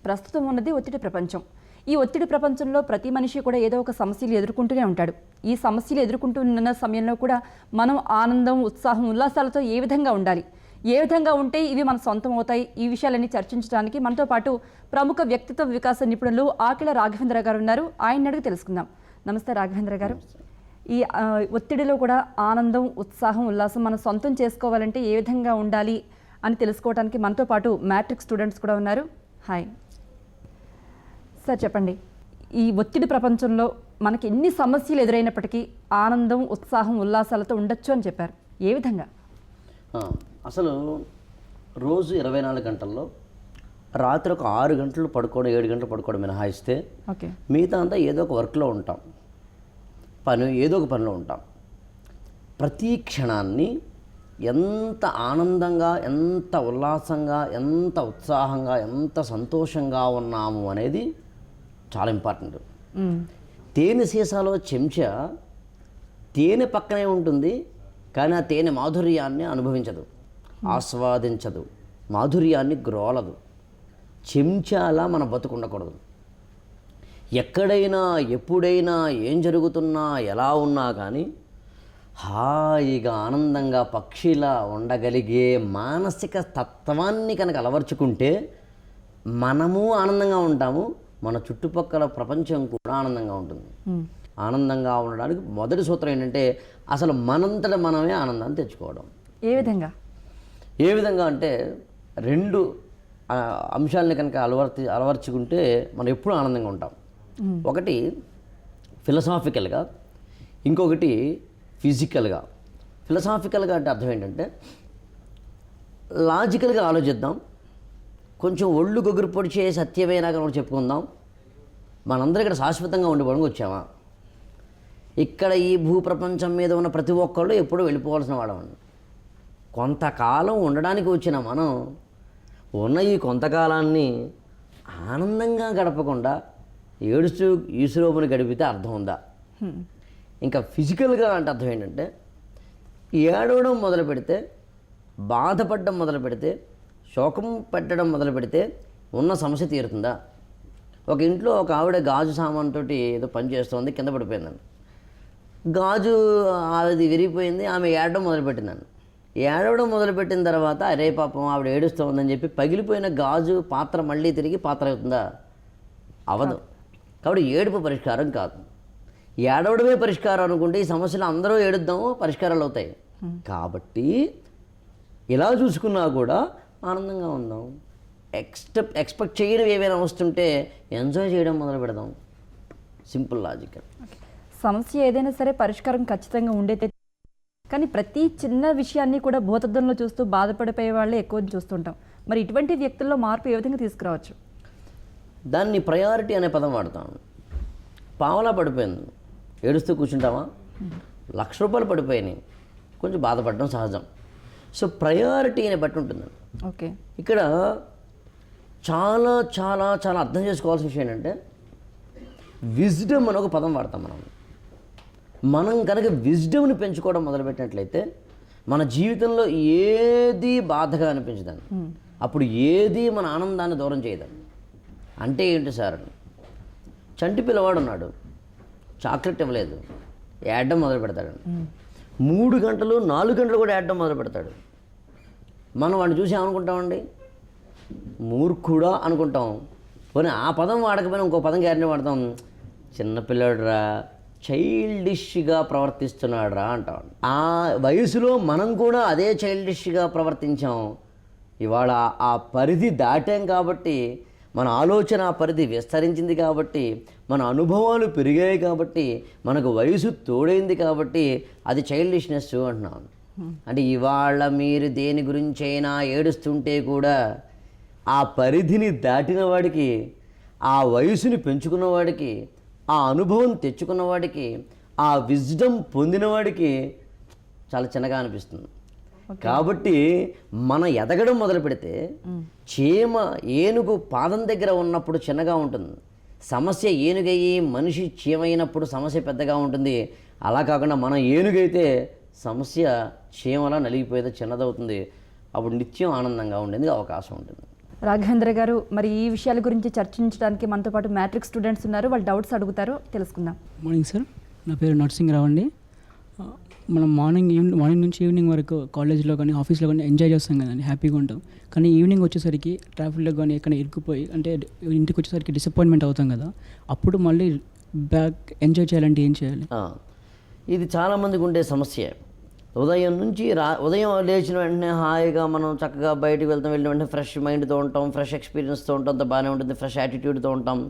ప్రస్తుతం ఉన్నది ఒత్తిడి ప్రపంచం. ఈ ఒత్తిడి ప్రపంచంలో ప్రతి మనిషి కూడా ఏదో ఒక సమస్యలు ఎదుర్కొంటూనే ఉంటాడు. ఈ సమస్యలు ఎదుర్కొంటున్న సమయంలో కూడా మనం ఆనందం, ఉత్సాహం, ఉల్లాసాలతో ఏ విధంగా ఉండాలి, ఏ విధంగా ఉంటే ఇవి మన సొంతం అవుతాయి, ఈ విషయాలన్నీ చర్చించడానికి మనతో పాటు ప్రముఖ వ్యక్తిత్వ వికాస నిపుణులు ఆకిల రాఘవేంద్ర గారు ఉన్నారు. ఆయన అడిగి తెలుసుకుందాం. నమస్తే రాఘవేంద్ర గారు. ఈ ఒత్తిడిలో కూడా ఆనందం, ఉత్సాహం, ఉల్లాసం మనం సొంతం చేసుకోవాలంటే ఏ విధంగా ఉండాలి అని తెలుసుకోవడానికి మనతో పాటు మ్యాట్రిక్ స్టూడెంట్స్ కూడా ఉన్నారు. హాయ్ సార్, చెప్పండి. ఈ ఒత్తిడి ప్రపంచంలో మనకి ఎన్ని సమస్యలు ఎదురైనప్పటికీ ఆనందం, ఉత్సాహం, ఉల్లాసాలతో ఉండొచ్చు అని చెప్పారు. ఏ విధంగా? అసలు రోజు 24 గంటల్లో రాత్రి ఒక 6 గంటలు పడుకోవడం, 7 గంటలు పడుకోవడం మినహాయిస్తే ఓకే, మిగతా అంతా ఏదో ఒక వర్క్లో ఉంటాం, ఏదో ఒక పనిలో ఉంటాం. ప్రతి క్షణాన్ని ఎంత ఆనందంగా, ఎంత ఉల్లాసంగా, ఎంత ఉత్సాహంగా, ఎంత సంతోషంగా ఉన్నాము అనేది చాలా ఇంపార్టెంట్. తేనె సీసాలో చెంచా తేనె పక్కనే ఉంటుంది, కానీ ఆ తేనె మాధుర్యాన్ని అనుభవించదు, ఆస్వాదించదు, మాధుర్యాన్ని గ్రోలదు. చెంచాలా మన బతుకుండకూడదు. ఎక్కడైనా, ఎప్పుడైనా, ఏం జరుగుతున్నా, ఎలా ఉన్నా కానీ హాయిగా ఆనందంగా పక్షిలా ఉండగలిగే మానసిక తత్వాన్ని కనుక అలవర్చుకుంటే మనము ఆనందంగా ఉంటాము, మన చుట్టుపక్కల ప్రపంచం కూడా ఆనందంగా ఉంటుంది. ఆనందంగా ఉండడానికి మొదటి సూత్రం ఏంటంటే అసలు మనంతట మనమే ఆనందాన్ని తెచ్చుకోవడం. ఏ విధంగా అంటే 2 అంశాలని కనుక అలవర్చుకుంటే మనం ఎప్పుడూ ఆనందంగా ఉంటాం. ఒకటి ఫిలసాఫికల్గా, ఇంకొకటి ఫిజికల్గా. ఫిలసాఫికల్గా అంటే అర్థం ఏంటంటే లాజికల్గా ఆలోచిద్దాం, కొంచెం ఒళ్ళు గొగురు పొడిచే సత్యమేనా కనుక చెప్పుకుందాం. మనందరూ ఇక్కడ శాశ్వతంగా ఉండిపోవడానికి వచ్చామా? ఇక్కడ ఈ భూప్రపంచం మీద ఉన్న ప్రతి ఒక్కళ్ళు ఎప్పుడూ వెళ్ళిపోవాల్సిన వాడమండి. కొంతకాలం ఉండడానికి వచ్చిన మనం ఉన్న ఈ కొంతకాలాన్ని ఆనందంగా గడపకుండా ఏడుస్తూ ఈశ్వరోముని గడిపితే అర్థం ఉందా? ఇంకా ఫిజికల్గా అంటే అర్థం ఏంటంటే ఏడవడం మొదలు పెడితే, బాధపడడం మొదలు పెడితే, శోకం పెట్టడం మొదలు పెడితే ఉన్న సమస్య తీరుతుందా? ఒక ఇంట్లో ఒక ఆవిడ గాజు సామాన్తో ఏదో పని చేస్తుంది, కింద పడిపోయిందండి. గాజు అది విరిగిపోయింది, ఆమె ఏడవడం మొదలుపెట్టిందండి. ఏడవడం మొదలుపెట్టిన తర్వాత అరే పాపం ఆవిడ ఏడుస్తుందని చెప్పి పగిలిపోయిన గాజు పాత్ర మళ్ళీ తిరిగి పాత్ర అవుతుందా? అవదు. కాబట్టి ఏడుపు పరిష్కారం కాదు, ఏడవడమే పరిష్కారం అనుకుంటే ఈ సమస్యలు అందరూ ఏడుద్దాము, పరిష్కారాలు అవుతాయి. కాబట్టి ఇలా చూసుకున్నా కూడా ఆనందంగా ఉందాం. ఎక్స్పెక్ట్ చేయడం ఏమైనా వస్తుంటే ఎంజాయ్ చేయడం మొదలు పెడదాం. Simple logical. సమస్య ఏదైనా సరే పరిష్కారం ఖచ్చితంగా ఉండేదే, కానీ ప్రతి చిన్న విషయాన్ని కూడా భూతద్దంలో చూస్తూ బాధపడిపోయే వాళ్ళే ఎక్కువ చూస్తుంటాం. మరి ఇటువంటి వ్యక్తుల్లో మార్పు ఏ విధంగా తీసుకురావచ్చు? దాన్ని ప్రయారిటీ అనే పదం వాడతాను. పావలా పడిపోయింది, ఏడుస్తూ కూర్చుంటామా? 1,00,000 రూపాయలు పడిపోయినాయి, కొంచెం బాధపడడం సహజం. సో ప్రయారిటీ అనే బట్టి ఉంటుందండి. ఓకే, ఇక్కడ చాలా చాలా చాలా అర్థం చేసుకోవాల్సిన విషయం ఏంటంటే విజ్డమ్ అని ఒక పదం వాడతాం. మనం కనుక విజ్డమ్ని పెంచుకోవడం మొదలుపెట్టినట్లయితే మన జీవితంలో ఏది బాధగా అనిపించదండి. అప్పుడు ఏది మన ఆనందాన్ని దూరం చేయదండి. అంటే ఏంటి సార్? చంటి పిల్లవాడు ఉన్నాడు, చాక్లెట్ ఇవ్వలేదు, ఏడడం మొదలు పెడతాడు. 3 గంటలు 4 గంటలు కూడా ఏడడం మొదలు పెడతాడు. మనం వాడిని చూసి ఏమనుకుంటామండి? మూర్ఖుడా అనుకుంటాం. పోనీ ఆ పదం వాడకపోయినా ఇంకో పదం గ్యారెంటీ వాడతాం. చిన్నపిల్లాడురా, చైల్డిష్గా ప్రవర్తిస్తున్నాడురా అంటాం. ఆ వయసులో మనం కూడా అదే చైల్డిష్గా ప్రవర్తించాం. ఇవాళ ఆ పరిధి దాటాం కాబట్టి, మన ఆలోచన పరిధి విస్తరించింది కాబట్టి, మన అనుభవాలు పెరిగాయి కాబట్టి, మనకు వయసు తోడైంది కాబట్టి అది చైల్డిష్నెస్ అంటున్నాం. అంటే ఇవాళ మీరు దేని గురించైనా ఏడుస్తుంటే కూడా ఆ పరిధిని దాటిన వాడికి, ఆ వయసుని పెంచుకున్న వాడికి, ఆ అనుభవం తెచ్చుకున్నవాడికి, ఆ విజ్డమ్ పొందినవాడికి చాలా చిన్నగా అనిపిస్తుంది. కాబట్టి మన ఎదగడం మొదలు పెడితే చీమ ఏనుగు పాదం దగ్గర ఉన్నప్పుడు చిన్నగా ఉంటుంది, సమస్య ఏనుగయ్యి మనిషి చీమైనప్పుడు సమస్య పెద్దగా ఉంటుంది. అలా కాకుండా మనం ఏనుగైతే సమస్య చీమలా నలిగిపోయేది చిన్నదవుతుంది. అప్పుడు నిత్యం ఆనందంగా ఉండేందుకు అవకాశం ఉంటుంది. రాఘవేంద్ర గారు, మరి ఈ విషయాల గురించి చర్చించడానికి మనతో పాటు మ్యాట్రిక్ స్టూడెంట్స్ ఉన్నారు. వాళ్ళు డౌట్స్ అడుగుతారు, తెలుసుకుందాం. మార్నింగ్ సార్, నా పేరు నరసింహరావు అండి. మనం మార్నింగ్ నుంచి ఈవినింగ్ వరకు కాలేజ్లో కానీ ఆఫీస్లో కానీ ఎంజాయ్ చేస్తాం కదండి, హ్యాపీగా ఉంటాం. కానీ ఈవినింగ్ వచ్చేసరికి ట్రాఫిక్లో కానీ ఎక్కడ ఇరుక్కుపోయి అంటే ఇంటికి వచ్చేసరికి డిసప్పాయింట్మెంట్ అవుతాం కదా, అప్పుడు మళ్ళీ బ్యాక్ ఎంజాయ్ చేయాలంటే ఏం చేయాలి? ఇది చాలామందికి ఉండే సమస్య. ఉదయం నుంచి ఉదయం లేచిన వెంటనే హాయిగా మనం చక్కగా బయటికి వెళ్ళిన వెంటనే ఫ్రెష్ మైండ్తో ఉంటాం, ఫ్రెష్ ఎక్స్పీరియన్స్తో ఉంటాం, అంత బాగానే ఉంటుంది, ఫ్రెష్ యాటిట్యూడ్తో ఉంటాం.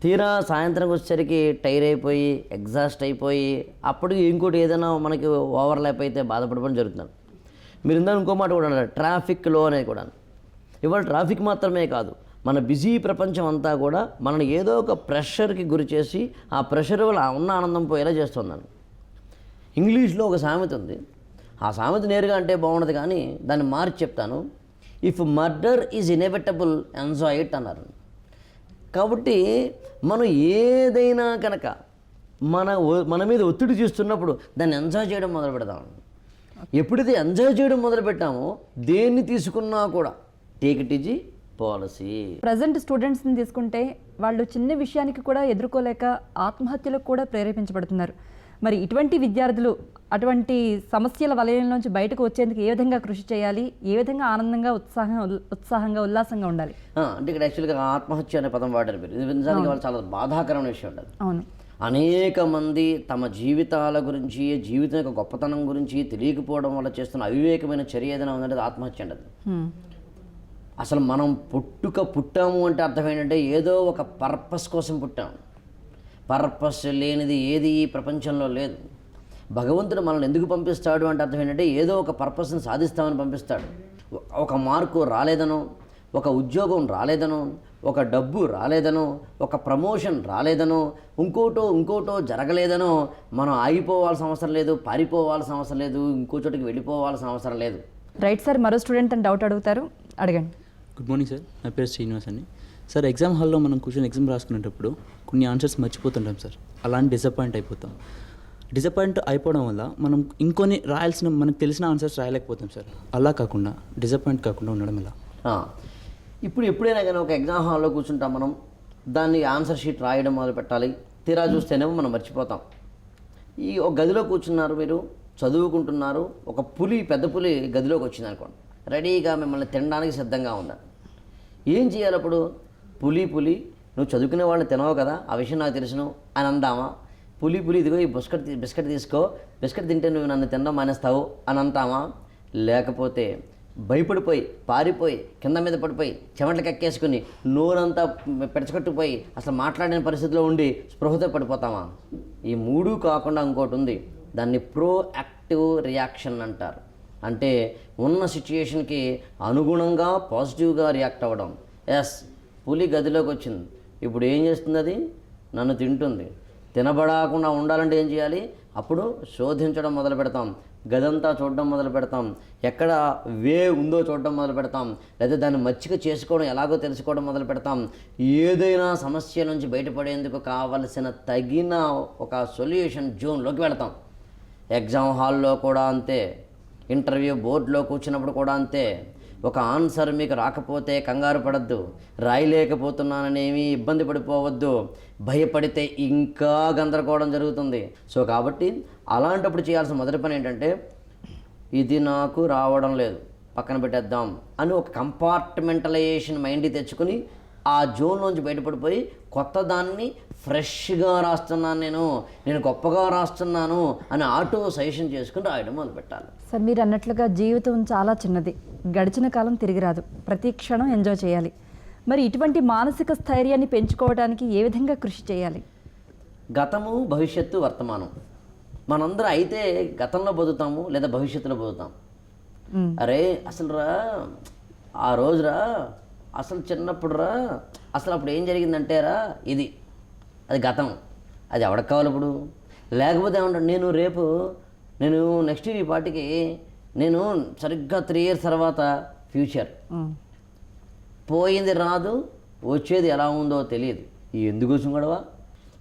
తీరా సాయంత్రం వచ్చేసరికి టైర్ అయిపోయి ఎగ్జాస్ట్ అయిపోయి అప్పుడు ఇంకోటి ఏదైనా మనకి ఓవర్లాప్ అయితే బాధపడడం జరుగుతుంది. మీరు ఇందా ఇంకో మాట కూడా అన్నారు, ట్రాఫిక్లో అనేది కూడా. ఇవాళ ట్రాఫిక్ మాత్రమే కాదు, మన బిజీ ప్రపంచం అంతా కూడా మనల్ని ఏదో ఒక ప్రెషర్కి గురి చేసి ఆ ప్రెషర్ వల్ల ఉన్న ఆనందం పోయేలా చేస్తున్నాను. ఇంగ్లీష్లో ఒక సామెత ఉంది, ఆ సామెత నేరుగా అంటే బాగుండదు కానీ దాన్ని మార్చి చెప్తాను. If murder is inevitable enjoy it అన్నారు. కాబట్టి మనం ఏదైనా కనుక మన మీద ఒత్తిడి చేస్తున్నప్పుడు దాన్ని ఎంజాయ్ చేయడం మొదలు పెడతాం. ఎప్పుడైతే ఎంజాయ్ చేయడం మొదలు పెట్టామో దేన్ని తీసుకున్నా కూడా take it easy policy. Present స్టూడెంట్స్ని తీసుకుంటే వాళ్ళు చిన్న విషయానికి కూడా ఎదుర్కోలేక ఆత్మహత్యలకు కూడా ప్రేరేపించబడుతున్నారు. మరి ఇటువంటి విద్యార్థులు అటువంటి సమస్యల వలయంలోంచి బయటకు వచ్చేందుకు ఏ విధంగా కృషి చేయాలి, ఏ విధంగా ఆనందంగా ఉత్సాహంగా ఉల్లాసంగా ఉండాలి? అంటే ఇక్కడ యాక్చువల్గా ఆత్మహత్య అనే పదం వాడారు మీరు. ఇది నిజానికి వాళ్ళు చాలా బాధాకరమైన విషయం ఉండదు. అవును, అనేక మంది తమ జీవితాల గురించి, జీవితం యొక్క గొప్పతనం గురించి తెలియకపోవడం వల్ల చేస్తున్న అవివేకమైన చర్య ఏదైనా ఉందంటే ఆత్మహత్య ఉండదు. అసలు మనం పుట్టాము అంటే అర్థం ఏంటంటే ఏదో ఒక పర్పస్ కోసం పుట్టాము. పర్పస్ లేనిది ఏది ఈ ప్రపంచంలో లేదు. భగవంతుడు మనల్ని ఎందుకు పంపిస్తాడు అంటే అర్థం ఏంటంటే ఏదో ఒక పర్పస్ని సాధిస్తామని పంపిస్తాడు. ఒక మార్కు రాలేదనో, ఒక ఉద్యోగం రాలేదనో, ఒక డబ్బు రాలేదనో, ఒక ప్రమోషన్ రాలేదనో, ఇంకోటో జరగలేదనో మనం ఆగిపోవాల్సిన అవసరం లేదు, పారిపోవాల్సిన అవసరం లేదు, ఇంకో చోటికి వెళ్ళిపోవాల్సిన అవసరం లేదు. రైట్ సార్, మరో స్టూడెంట్ అని డౌట్ అడుగుతారు, అడగండి. గుడ్ మార్నింగ్ సార్, నా పేరు శ్రీనివాస్ అండి. సార్, ఎగ్జామ్ హాల్లో మనం కూర్చొని ఎగ్జామ్ రాసుకునేటప్పుడు కొన్ని ఆన్సర్స్ మర్చిపోతుంటాం సార్. అలాంటి డిసప్పాయింట్ అయిపోవడం వల్ల మనం ఇంకొన్ని మనకు తెలిసిన ఆన్సర్స్ రాయలేకపోతాం సార్. అలా కాకుండా డిసప్పాయింట్ కాకుండా ఉండడం ఎలా? ఇప్పుడు ఎప్పుడైనా కానీ ఒక ఎగ్జామ్ హాల్లో కూర్చుంటాం మనం, దాన్ని ఆన్సర్ షీట్ రాయడం మొదలు పెట్టాలి. తీరా చూస్తేనేమో మనం మర్చిపోతాం. ఒక గదిలో కూర్చున్నారు, మీరు చదువుకుంటున్నారు, ఒక పెద్ద పులి గదిలోకి వచ్చింది అనుకోండి, రెడీగా మిమ్మల్ని తినడానికి సిద్ధంగా ఉందా. ఏం చేయాలి అప్పుడు? పులి నువ్వు చదువుకునే వాళ్ళని తినవు కదా, ఆ విషయం నాకు తెలుసును అని అందామా? పులి ఇదిగో ఈ బిస్కెట్ తీసుకో, బిస్కెట్ తింటే నువ్వు నన్ను తినడం మానేస్తావు అని అంటామా? లేకపోతే భయపడిపోయి పారిపోయి కింద మీద పడిపోయి చెమటలకు ఎక్కేసుకుని నోరంతా పెడచకట్టుపోయి అసలు మాట్లాడిన పరిస్థితిలో ఉండి స్పృహతో పడిపోతామా? ఈ మూడు కాకుండా ఇంకోటి ఉంది, దాన్ని ప్రోయాక్టివ్ రియాక్షన్ అంటారు. అంటే ఉన్న సిచ్యుయేషన్కి అనుగుణంగా పాజిటివ్గా రియాక్ట్ అవ్వడం. పులి గదిలోకి వచ్చింది, ఇప్పుడు ఏం చేస్తుంది? అది నన్ను తింటుంది. తినబడకుండా ఉండాలంటే ఏం చేయాలి? అప్పుడు శోధించడం మొదలు పెడతాం, గదంతా చూడడం మొదలు పెడతాం, ఎక్కడ ఉందో చూడడం మొదలు పెడతాం, లేదా దాన్ని మచ్చిక చేసుకోవడం ఎలాగో తెలుసుకోవడం మొదలు పెడతాం. ఏదైనా సమస్య నుంచి బయటపడేందుకు కావలసిన తగిన ఒక సొల్యూషన్ జోన్లోకి వెళతాం. ఎగ్జామ్ హాల్లో కూడా అంతే, ఇంటర్వ్యూ బోర్డులో కూర్చున్నప్పుడు కూడా అంతే. ఒక ఆన్సర్ మీకు రాకపోతే కంగారు పడద్దు, రాయలేకపోతున్నానని ఏమీ ఇబ్బంది పడిపోవద్దు, భయపడితే ఇంకా గందరగోళం జరుగుతుంది. సో కాబట్టి అలాంటప్పుడు చేయాల్సిన మొదటి పని ఏంటంటే, ఇది నాకు రావడం లేదు, పక్కన పెట్టేద్దాం అని ఒక కంపార్ట్మెంటలైజేషన్ మైండ్ తెచ్చుకుని ఆ జోన్లోంచి బయటపడిపోయి కొత్త దాన్ని ఫ్రెష్గా రాస్తున్నాను, నేను గొప్పగా రాస్తున్నాను అని ఆటో సజెషన్ చేసుకుని రాయడం మొదలు పెట్టాలి. సార్, మీరు అన్నట్లుగా జీవితం చాలా చిన్నది, గడిచిన కాలం తిరిగి రాదు, ప్రతి క్షణం ఎంజాయ్ చేయాలి. మరి ఇటువంటి మానసిక స్థైర్యాన్ని పెంచుకోవడానికి ఏ విధంగా కృషి చేయాలి? గతము, భవిష్యత్తు, వర్తమానం. మనందరం అయితే గతంలో బతుకుతాము లేదా భవిష్యత్తులో బతుకుతాం. అరే ఆ రోజురా, అసలు చిన్నప్పుడు అసలు అప్పుడు ఏం జరిగిందంటేరా, అది గతం. అది ఎవరికి కావాలి ఇప్పుడు? లేకపోతే ఏమంటాడు, నేను నెక్స్ట్ ఇయర్ ఈ పాటికి నేను సరిగ్గా 3 years తర్వాత ఫ్యూచర్. పోయింది రాదు, వచ్చేది ఎలా ఉందో తెలియదు. ఎందుకు వచ్చి గొడవ?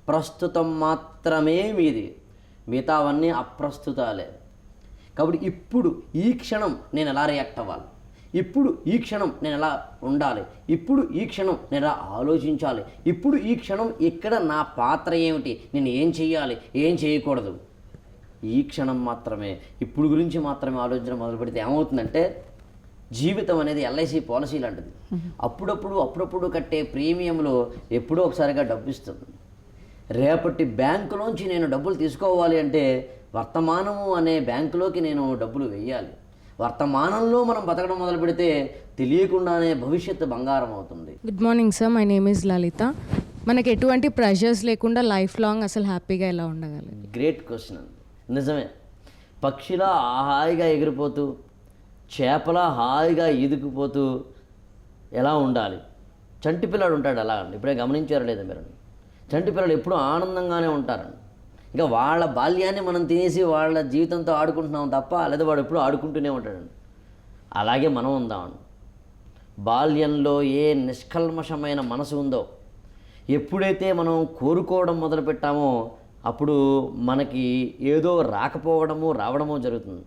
ప్రస్తుతం మాత్రమే మీది, మిగతావన్నీ అప్రస్తుతాలే. కాబట్టి ఇప్పుడు ఈ క్షణం నేను ఎలా రియాక్ట్ అవ్వాలి, ఇప్పుడు ఈ క్షణం నేను ఎలా ఉండాలి, ఇప్పుడు ఈ క్షణం నేను ఎలా ఆలోచించాలి, ఇప్పుడు ఈ క్షణం ఇక్కడ నా పాత్ర ఏమిటి, నేను ఏం చేయాలి, ఏం చేయకూడదు, ఈ క్షణం మాత్రమే, ఇప్పుడు గురించి మాత్రమే ఆలోచించడం మొదలు పెడితే ఏమవుతుందంటే జీవితం అనేది ఎల్ఐసి పాలసీ లాంటిది. అప్పుడప్పుడు కట్టే ప్రీమియంలో ఎప్పుడో ఒకసారిగా డబ్బు ఇస్తుంది. రేపటి బ్యాంకులోంచి నేను డబ్బులు తీసుకోవాలి అంటే వర్తమానము అనే బ్యాంకులోకి నేను డబ్బులు వేయాలి. వర్తమానంలో మనం బతకడం మొదలు పెడితే తెలియకుండానే భవిష్యత్తు బంగారం అవుతుంది. Good morning sir, my name is Lalitha. మనకి ఎటువంటి ప్రెషర్స్ లేకుండా లైఫ్ లాంగ్ అసలు హ్యాపీగా ఎలా ఉండగలరు? గ్రేట్ క్వశ్చన్ అండి. నిజమే, పక్షిలా హాయిగా ఎగిరిపోతూ చేపలా హాయిగా ఈదుకుపోతూ ఎలా ఉండాలి? చంటి పిల్లాడు ఉంటాడు అలా అండి. ఇప్పుడే గమనించారో లేదా మీరు? చంటి పిల్లలు ఎప్పుడూ ఆనందంగానే ఉంటారండి. ఇంకా వాళ్ళ బాల్యాన్ని మనం తినేసి వాళ్ళ జీవితంతో ఆడుకుంటున్నాం తప్ప, లేదా వాడు ఎప్పుడూ ఆడుకుంటూనే ఉంటాడండి. అలాగే మనం ఉందామండి. బాల్యంలో ఏ నిష్కల్మషమైన మనసు ఉందో ఎప్పుడైతే మనం కోరుకోవడం మొదలుపెట్టామో అప్పుడు మనకి ఏదో రాకపోవడము రావడమో జరుగుతుంది.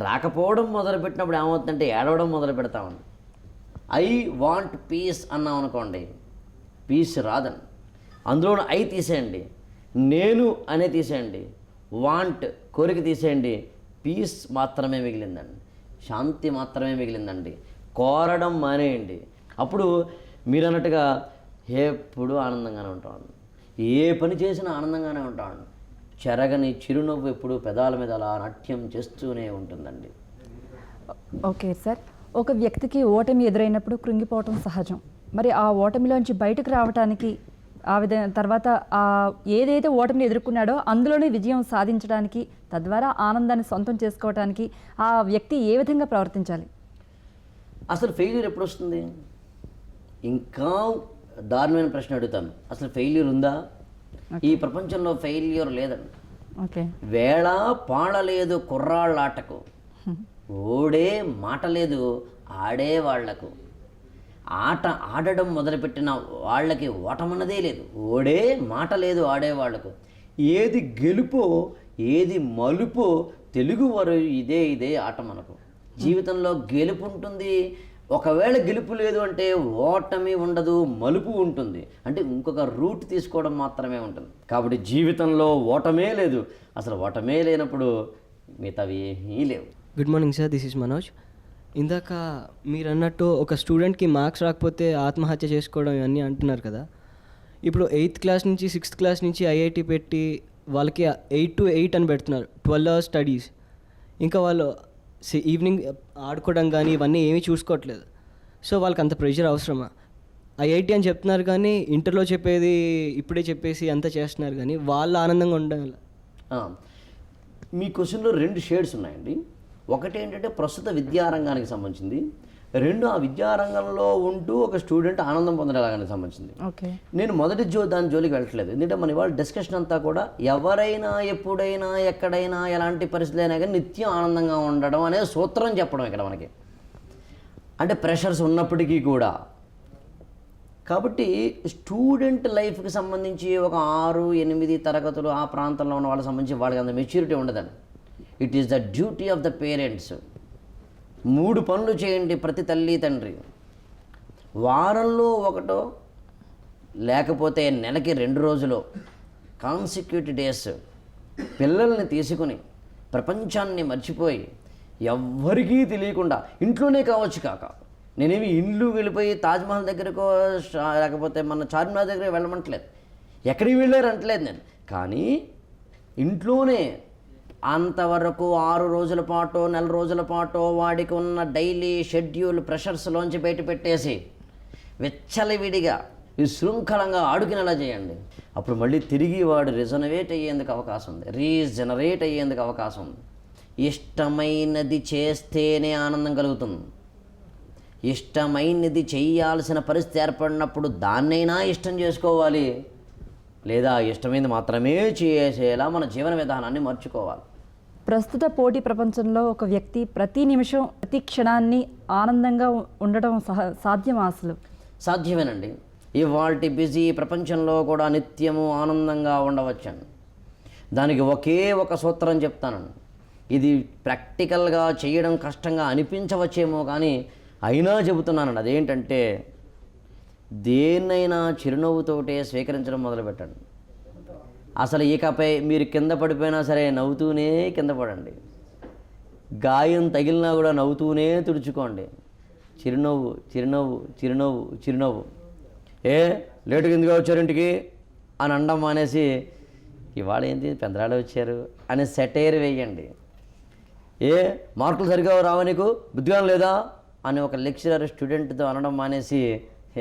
రాకపోవడం మొదలుపెట్టినప్పుడు ఏమవుతుందంటే ఏడవడం మొదలు పెడతామండి. ఐ వాంట్ పీస్ అన్నాం అనుకోండి, పీస్ రాదండి. అందులో ఐ తీసేయండి, నేను అనే తీసేయండి, వాంట్ కోరిక తీసేయండి, పీస్ మాత్రమే మిగిలిందండి, శాంతి మాత్రమే మిగిలిందండి. కోరడం మానేయండి. అప్పుడు మీరు అన్నట్టుగా ఎప్పుడు ఆనందంగానే ఉంటామండి. ఏ పని చేసినా ఆనందంగానే ఉంటామండి. చెరగని చిరునవ్వు ఎప్పుడు పెదాల మీద అలా నాట్యం చేస్తూనే ఉంటుందండి. ఓకే సార్, ఒక వ్యక్తికి ఓటమి ఎదురైనప్పుడు కృంగిపోవటం సహజం. మరి ఆ ఓటమిలోంచి బయటకు రావడానికి ఆ విధంగా తర్వాత ఏదైతే ఓటమిని ఎదుర్కొన్నాడో అందులోనే విజయం సాధించడానికి, తద్వారా ఆనందాన్ని సొంతం చేసుకోవడానికి ఆ వ్యక్తి ఏ విధంగా ప్రవర్తించాలి? అసలు ఫెయిల్యూర్ ఎప్పుడు వస్తుంది? ఇంకా దారుణమైన ప్రశ్న అడుగుతాను. అసలు ఫెయిల్యూర్ ఉందా? ఈ ప్రపంచంలో ఫెయిల్యూర్ లేదండి. ఓకే. వేళ పాడలేదు కుర్రాళ్ళాటకు, ఓడే మాట లేదు ఆడేవాళ్లకు. ఆట ఆడడం మొదలుపెట్టిన వాళ్ళకి ఓటమన్నదే లేదు, ఓడే మాట లేదు ఆడేవాళ్లకు. ఏది గెలుపో ఏది మలుపో తెలుగువారు ఇదే ఆట. మనకు జీవితంలో గెలుపు ఉంటుంది, ఒకవేళ గెలుపు లేదు అంటే ఓటమి ఉండదు, మలుపు ఉంటుంది. అంటే ఇంకొక రూట్ తీసుకోవడం మాత్రమే ఉంటుంది. కాబట్టి జీవితంలో ఓటమే లేదు. అసలు ఓటమే లేనప్పుడు మిగతావి ఏమీ లేవు. Good morning sir, this is Manoj. ఇందాక మీరు అన్నట్టు ఒక స్టూడెంట్కి మార్క్స్ రాకపోతే ఆత్మహత్య చేసుకోవడం ఇవన్నీ అంటున్నారు కదా. ఇప్పుడు 8th క్లాస్ నుంచి 6th క్లాస్ నుంచి ఐఐటి పెట్టి వాళ్ళకి 8 to 8 అని పెడుతున్నారు, 12 hours స్టడీస్. ఇంకా వాళ్ళు ఈవినింగ్ ఆడుకోవడం కానీ ఇవన్నీ ఏమీ చూసుకోవట్లేదు. సో వాళ్ళకి అంత ప్రెషర్ అవసరమా? ఐఐటి అని చెప్తున్నారు కానీ ఇంటర్లో చెప్పేది ఇప్పుడే చెప్పేసి అంతా చేస్తున్నారు కానీ వాళ్ళు ఆనందంగా ఉండాలి. మీ క్వశ్చన్లో 2 షేడ్స్ ఉన్నాయండి. ఒకటి ఏంటంటే ప్రస్తుత విద్యారంగానికి సంబంధించింది, 2 ఆ విద్యారంగంలో ఉంటూ ఒక స్టూడెంట్ ఆనందం పొందడానికి సంబంధించింది. ఓకే. నేను మొదటి దాని జోలికి వెళ్ళట్లేదు. ఎందుకంటే మన ఇవాళ డిస్కషన్ అంతా కూడా ఎవరైనా ఎప్పుడైనా ఎక్కడైనా ఎలాంటి పరిస్థితి అయినా కానీ నిత్యం ఆనందంగా ఉండడం అనే సూత్రం చెప్పడం ఇక్కడ మనకి. అంటే ప్రెషర్స్ ఉన్నప్పటికీ కూడా. కాబట్టి స్టూడెంట్ లైఫ్కి సంబంధించి ఒక 6-8 తరగతులు ఆ ప్రాంతంలో ఉన్న వాళ్ళకి సంబంధించి వాళ్ళకి అంత మెచ్యూరిటీ ఉండదండి. It is the duty of the parents. 3 పనులు చేయండి ప్రతి తల్లి తండ్రి. వారంలో ఒకటో లేకపోతే నెలకి 2 రోజులో కాన్సిక్యూటివ్ డేస్ పిల్లల్ని తీసుకుని ప్రపంచాన్ని మర్చిపోయి ఎవ్వరికీ తెలియకుండా ఇంట్లోనే కావచ్చు కాక, నేనేమి ఇండ్లు వెళ్ళిపోయి తాజ్మహల్ దగ్గరకో లేకపోతే మన చార్మినార్ దగ్గర వెళ్ళమంటలేదు, ఎక్కడికి వెళ్ళారు అంటలేదు నేను. కానీ ఇంట్లోనే అంతవరకు 6 రోజుల పాటు 4 రోజుల పాటు వాడికి ఉన్న డైలీ షెడ్యూల్ ప్రెషర్స్లోంచి బయట పెట్టేసి విచ్చలవిడిగా విశృంఖలంగా ఆడుకునేలా చేయండి. అప్పుడు మళ్ళీ తిరిగి వాడు రీజనరేట్ అయ్యేందుకు అవకాశం ఉంది. ఇష్టమైనది చేస్తేనే ఆనందం కలుగుతుంది. ఇష్టమైనది చేయాల్సిన పరిస్థితి ఏర్పడినప్పుడు దాన్నైనా ఇష్టం చేసుకోవాలి, లేదా ఇష్టమైనది మాత్రమే చేసేలా మన జీవన విధానాన్ని మార్చుకోవాలి. ప్రస్తుత పోటీ ప్రపంచంలో ఒక వ్యక్తి ప్రతి నిమిషం ప్రతి క్షణాన్ని ఆనందంగా ఉండడం సాధ్యమా? అసలు సాధ్యమేనండి. ఇవాల్టి బిజీ ప్రపంచంలో కూడా నిత్యము ఆనందంగా ఉండవచ్చండి. దానికి ఒకే ఒక సూత్రం చెప్తానండి. ఇది ప్రాక్టికల్గా చేయడం కష్టంగా అనిపించవచ్చేమో కానీ అయినా చెబుతున్నానండి, అదేంటంటే దేన్నైనా చిరునవ్వుతోటే స్వీకరించడం మొదలుపెట్టండి. అసలు ఇకపై మీరు కింద పడిపోయినా సరే నవ్వుతూనే కింద పడండి. గాయం తగిలినా కూడా నవ్వుతూనే తుడుచుకోండి. చిరునవ్వు చిరునవ్వు చిరునవ్వు చిరునవ్వు. లేటుగా ఎందుకు వచ్చారు ఇంటికి అని అనడం మానేసి ఇవాళ ఏంటి పెందరాళ్ళు వచ్చారు అని సెటైర్ వేయండి. మార్కులు సరిగా రావా, నీకు బుద్ధిగానం లేదా అని ఒక లెక్చరర్ స్టూడెంట్తో అనడం మానేసి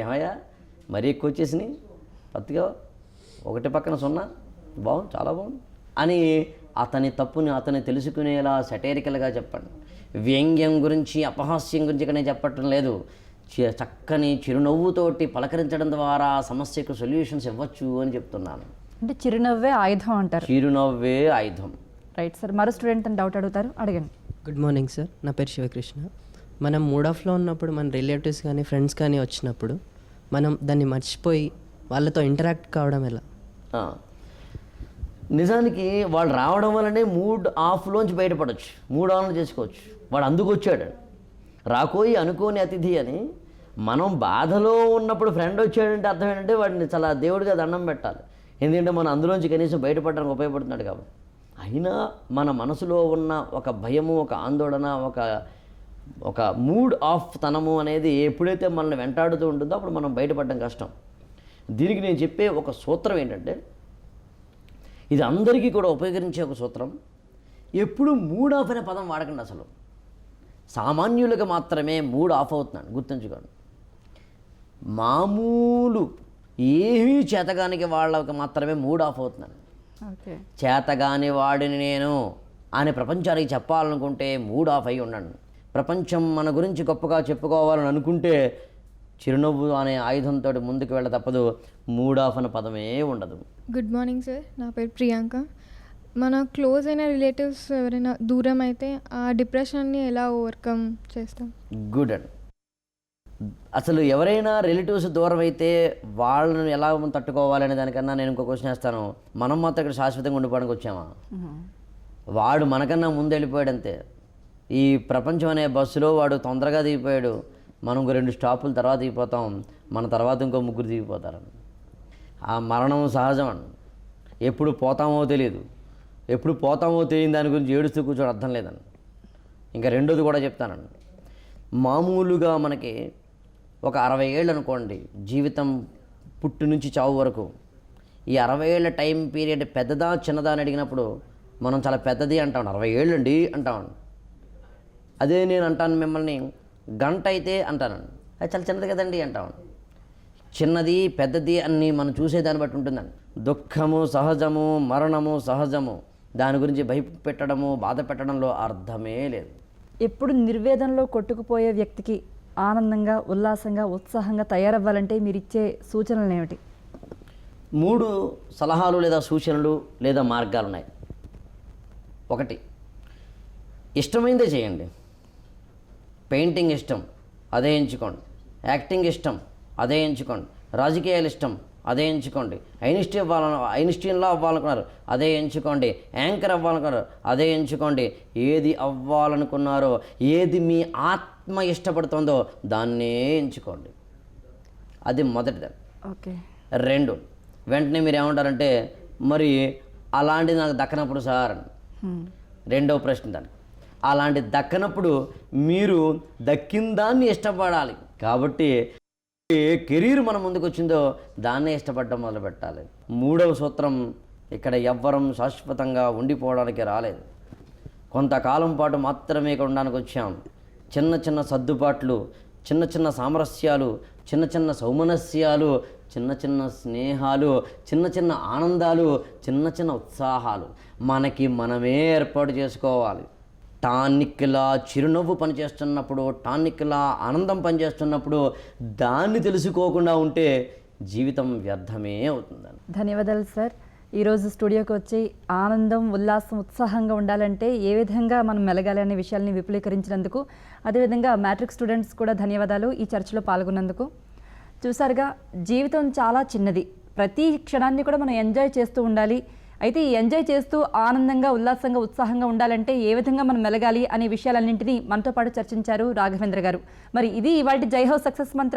ఏమయ్యా మరీ ఎక్కువ వచ్చేసినాయి, పత్తిగా ఒకటి పక్కన 0, బాగుంది, చాలా బాగుంది అని అతని తప్పుని అతని తెలుసుకునేలా సెటైరికల్గా చెప్పండి. వ్యంగ్యం గురించి అపహాస్యం గురించి ఇక్కడ నేను చెప్పటం లేదు. చక్కని చిరునవ్వుతోటి పలకరించడం ద్వారా సమస్యకు సొల్యూషన్స్ ఇవ్వచ్చు అని చెప్తున్నాను. అంటే చిరునవ్వే ఆయుధం అంటారు. చిరునవ్వే ఆయుధం. Right sir. మరో స్టూడెంట్ అని డౌట్ అడుగుతారు, అడగండి. గుడ్ మార్నింగ్ సార్, నా పేరు శివకృష్ణ. మనం మూడ్ ఆఫ్లో ఉన్నప్పుడు మన రిలేటివ్స్ కానీ ఫ్రెండ్స్ కానీ వచ్చినప్పుడు మనం దాన్ని మర్చిపోయి వాళ్ళతో ఇంటరాక్ట్ కావడం ఎలా? నిజానికి వాళ్ళు రావడం వల్లనే మూడ్ ఆఫ్లోంచి బయటపడవచ్చు, మూడ్ ఆన్ చేసుకోవచ్చు. వాడు అందుకు వచ్చాడు, రాకోయి అనుకోని అతిథి అని. మనం బాధలో ఉన్నప్పుడు ఫ్రెండ్ వచ్చాడంటే అర్థం ఏంటంటే వాడిని చాలా దేవుడిగా దండం పెట్టాలి. ఎందుకంటే మనం అందులోంచి కనీసం బయటపడడానికి ఉపయోగపడుతున్నాడు కాబట్టి. అయినా మన మనసులో ఉన్న ఒక భయము, ఒక ఆందోళన, ఒక మూడ్ ఆఫ్ తనము అనేది ఎప్పుడైతే మనల్ని వెంటాడుతూ ఉంటుందో అప్పుడు మనం బయటపడడం కష్టం. దీనికి నేను చెప్పే ఒక సూత్రం ఏంటంటే, ఇది అందరికీ కూడా ఉపయోగించే ఒక సూత్రం. ఎప్పుడు మూడ్ ఆఫ్ అనే పదం వాడకండి. అసలు సామాన్యులకు మాత్రమే మూడ్ ఆఫ్ అవుతున్నాను, గుర్తుంచుకోండి. మామూలు ఏమీ చేతగానికి వాళ్ళకి మాత్రమే మూడ్ ఆఫ్ అవుతున్నాను. ఓకే. చేతగాని వాడిని నేను అని ప్రపంచానికి చెప్పాలనుకుంటే మూడ్ ఆఫ్ అయి ఉండండి. ప్రపంచం మన గురించి గొప్పగా చెప్పుకోవాలని అనుకుంటే చిరునవ్వు అనే ఆయుధంతో ముందుకు వెళ్ళ తప్పదు. మూడ్ ఆఫ్ అనే పదమే ఉండదు. గుడ్ మార్నింగ్ సార్, నా పేరు ప్రియాంక. మన క్లోజ్ అయిన రిలేటివ్స్ ఎవరైనా దూరం అయితే ఆ డిప్రెషన్ని ఎలా ఓవర్కమ్ చేస్తాం? గుడ్ అండి. అసలు ఎవరైనా రిలేటివ్స్ దూరం అయితే వాళ్ళని ఎలా తట్టుకోవాలనే దానికన్నా నేను ఇంకో క్వశ్చన్ వేస్తాను. మనం మాత్రం ఇక్కడ శాశ్వతంగా ఉండిపోవడానికి వచ్చామా? వాడు మనకన్నా ముందు వెళ్ళిపోయాడు అంతే. ఈ ప్రపంచం అనే బస్సులో వాడు తొందరగా దిగిపోయాడు, మనం 2 స్టాపుల తర్వాత దిగిపోతాం, మన తర్వాత ఇంకో 3 దిగిపోతారని. ఆ మరణం సహజం అండి. ఎప్పుడు పోతామో తెలియదు, ఎప్పుడు పోతామో తెలియని దాని గురించి ఏడుస్తూ కూర్చోడం అర్థం లేదండి. ఇంకా రెండోది కూడా చెప్తానండి. మామూలుగా మనకి ఒక 60 ఏళ్ళు అనుకోండి, జీవితం పుట్టు నుంచి చావు వరకు. ఈ 60 ఏళ్ళ టైం పీరియడ్ పెద్దదా చిన్నదా అని అడిగినప్పుడు మనం చాలా పెద్దది అంటాం. 60 ఏళ్ళు అండి అంటామండి. అదే నేను అంటాను మిమ్మల్ని గంట అయితే అంటానండి, అది చాలా చిన్నది కదండి అంటామండి. చిన్నది పెద్దది అని మనం చూసేదాన్ని బట్టి ఉంటుందండి. దుఃఖము సహజము, మరణము సహజము. దాని గురించి భయపెట్టడము, బాధ పెట్టడంలో అర్థమే లేదు. ఎప్పుడు నిర్వేదంలో కొట్టుకుపోయే వ్యక్తికి ఆనందంగా, ఉల్లాసంగా, ఉత్సాహంగా తయారవ్వాలంటే మీరు ఇచ్చే సూచనలు ఏమిటి? 3 సలహాలు లేదా సూచనలు లేదా మార్గాలు ఉన్నాయి. 1, ఇష్టమైందే చేయండి. పెయింటింగ్ ఇష్టం, అదే ఎంచుకోండి. యాక్టింగ్ ఇష్టం, అదే ఎంచుకోండి. రాజకీయాలు ఇష్టం, అదే ఎంచుకోండి. ఐన్స్టీన్లా అవ్వాలనుకున్నారు, అదే ఎంచుకోండి. యాంకర్ అవ్వాలనుకున్నారు, అదే ఎంచుకోండి. ఏది అవ్వాలనుకున్నారో, ఏది మీ ఆత్మ ఇష్టపడుతుందో దాన్నే ఎంచుకోండి. అది మొదటిది. ఓకే. 2, వెంటనే మీరు ఏమంటారంటే, మరి అలాంటిది నాకు దక్కనప్పుడు సార్, రెండవ ప్రశ్న దాన్ని. అలాంటి దక్కనప్పుడు మీరు దక్కిన దాన్ని ఇష్టపడాలి. కాబట్టి ఏ కెరీర్ మన ముందుకు వచ్చిందో దాన్నే ఇష్టపడడం మొదలు పెట్టాలి. 3వ సూత్రం, ఇక్కడ ఎవ్వరం శాశ్వతంగా ఉండిపోవడానికి రాలేదు, కొంతకాలం పాటు మాత్రమే ఇక్కడ ఉండడానికి వచ్చాం. చిన్న చిన్న సర్దుబాట్లు, చిన్న చిన్న సామరస్యాలు, చిన్న చిన్న సౌమనస్యాలు, చిన్న చిన్న స్నేహాలు, చిన్న చిన్న ఆనందాలు, చిన్న చిన్న ఉత్సాహాలు మనకి మనమే ఏర్పాటు చేసుకోవాలి. టానిక్లా చిరునవ్వు పనిచేస్తున్నప్పుడు, టానిక్లా ఆనందం పనిచేస్తున్నప్పుడు దాన్ని తెలుసుకోకుండా ఉంటే జీవితం వ్యర్థమే అవుతుందని. ధన్యవాదాలు సార్. ఈరోజు స్టూడియోకి వచ్చి ఆనందం, ఉల్లాసం, ఉత్సాహంగా ఉండాలంటే ఏ విధంగా మనం మెలగాలి అనే విషయాల్ని విపులీకరించినందుకు, అదేవిధంగా మ్యాట్రిక్ స్టూడెంట్స్ కూడా ధన్యవాదాలు ఈ చర్చలో పాల్గొన్నందుకు. చూసారుగా, జీవితం చాలా చిన్నది, ప్రతి క్షణాన్ని కూడా మనం ఎంజాయ్ చేస్తూ ఉండాలి. అయితే ఈ ఎంజాయ్ చేస్తూ ఆనందంగా ఉల్లాసంగా ఉత్సాహంగా ఉండాలంటే ఏ విధంగా మనం మెలగాలి అనే విషయాలన్నింటినీ మనతో పాటు చర్చించారు రాఘవేంద్ర గారు. మరి ఇది ఇవాల్టి జై హో సక్సెస్ మంత్రం.